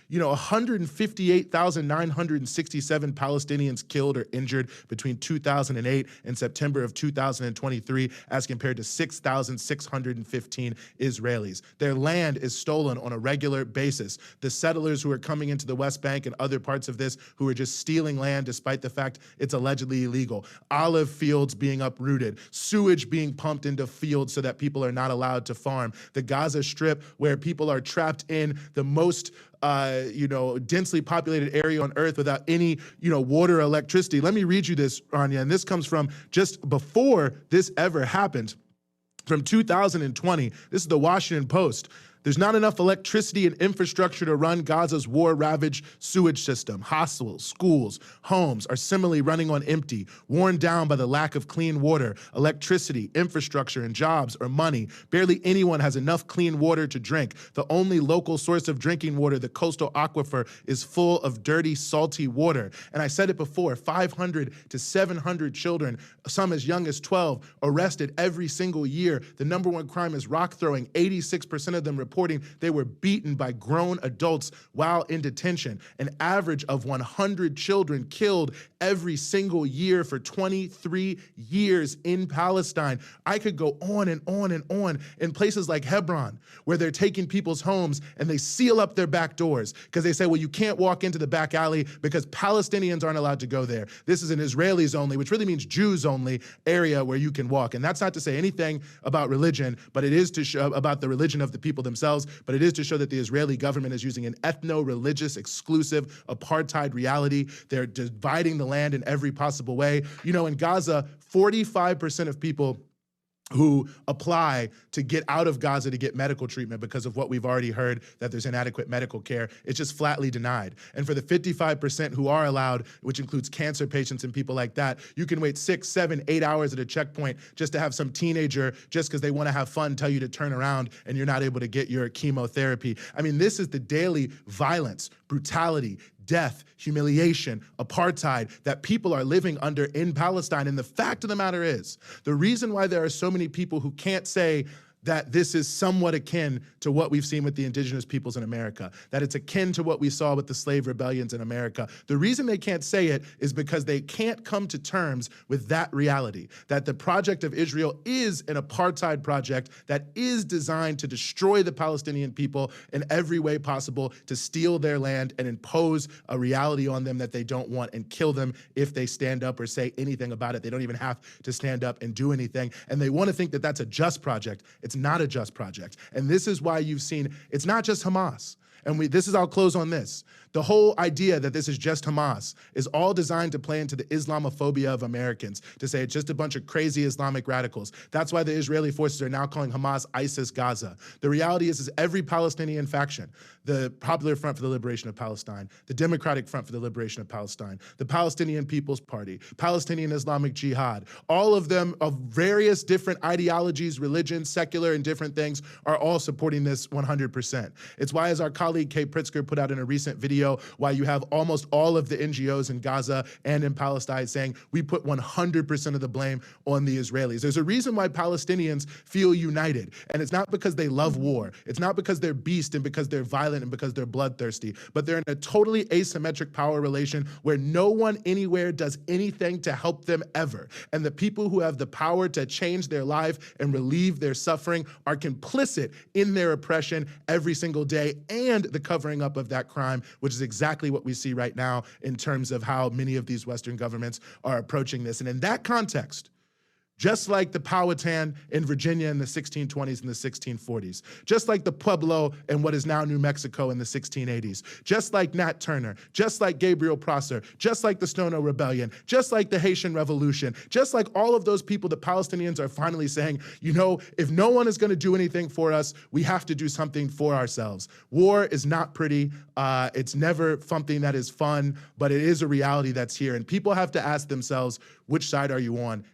158,967 Palestinians killed or injured between 2008 and September of 2023, as compared to 6,615 Israelis. Their land is stolen on a regular basis. The settlers who are coming into the West Bank and other parts of this who are just stealing land despite the fact it's allegedly illegal. Olive fields being uprooted, sewage being pumped into fields so that people are not allowed to farm. The Gaza Strip, where people are trapped in the most densely populated area on earth without any, water or electricity. Let me read you this, Rania, and this comes from just before this ever happened, from 2020. This is the Washington Post. There's not enough electricity and infrastructure to run Gaza's war-ravaged sewage system. Hospitals, schools, homes are similarly running on empty, worn down by the lack of clean water, electricity, infrastructure, and jobs or money. Barely anyone has enough clean water to drink. The only local source of drinking water, the coastal aquifer, is full of dirty, salty water. And I said it before, 500 to 700 children, some as young as 12, arrested every single year. The number one crime is rock throwing. 86% of them reporting they were beaten by grown adults while in detention. An average of 100 children killed every single year for 23 years in Palestine. I could go on and on and on. In places like Hebron, where they're taking people's homes and they seal up their back doors because they say, well, you can't walk into the back alley because Palestinians aren't allowed to go there. This is an Israelis only, which really means Jews only area where you can walk. And that's not to say anything about religion, but it is to show about the religion of the people themselves, but it is to show that the Israeli government is using an ethno-religious, exclusive apartheid reality. They're dividing the land in every possible way. In Gaza, 45% of people who apply to get out of Gaza to get medical treatment because of what we've already heard, that there's inadequate medical care, it's just flatly denied. And for the 55% who are allowed, which includes cancer patients and people like that, you can wait 6, 7, 8 hours at a checkpoint just to have some teenager, just because they want to have fun, tell you to turn around and you're not able to get your chemotherapy. I mean, this is the daily violence, brutality, death, humiliation, apartheid that people are living under in Palestine. And the fact of the matter is, the reason why there are so many people who can't say that this is somewhat akin to what we've seen with the indigenous peoples in America, that it's akin to what we saw with the slave rebellions in America. The reason they can't say it is because they can't come to terms with that reality, that the project of Israel is an apartheid project that is designed to destroy the Palestinian people in every way possible, to steal their land and impose a reality on them that they don't want and kill them if they stand up or say anything about it. They don't even have to stand up and do anything. And they want to think that that's a just project. It's not a just project. And this is why you've seen, it's not just Hamas. And I'll close on this. The whole idea that this is just Hamas is all designed to play into the Islamophobia of Americans, to say it's just a bunch of crazy Islamic radicals. That's why the Israeli forces are now calling Hamas ISIS Gaza. The reality is every Palestinian faction, the Popular Front for the Liberation of Palestine, the Democratic Front for the Liberation of Palestine, the Palestinian People's Party, Palestinian Islamic Jihad, all of them of various different ideologies, religions, secular and different things, are all supporting this 100%. It's why, as our colleague Kate Pritzker put out in a recent video, why you have almost all of the NGOs in Gaza and in Palestine saying we put 100% of the blame on the Israelis. There's a reason why Palestinians feel united, and it's not because they love war. It's not because they're beast and because they're violent and because they're bloodthirsty, but they're in a totally asymmetric power relation where no one anywhere does anything to help them ever. And the people who have the power to change their life and relieve their suffering are complicit in their oppression every single day and the covering up of that crime, which is exactly what we see right now in terms of how many of these Western governments are approaching this. And in that context, just like the Powhatan in Virginia in the 1620s and the 1640s, just like the Pueblo in what is now New Mexico in the 1680s, just like Nat Turner, just like Gabriel Prosser, just like the Stono Rebellion, just like the Haitian Revolution, just like all of those people, the Palestinians are finally saying, if no one is going to do anything for us, we have to do something for ourselves. War is not pretty. It's never something that is fun, but it is a reality that's here. And people have to ask themselves, which side are you on?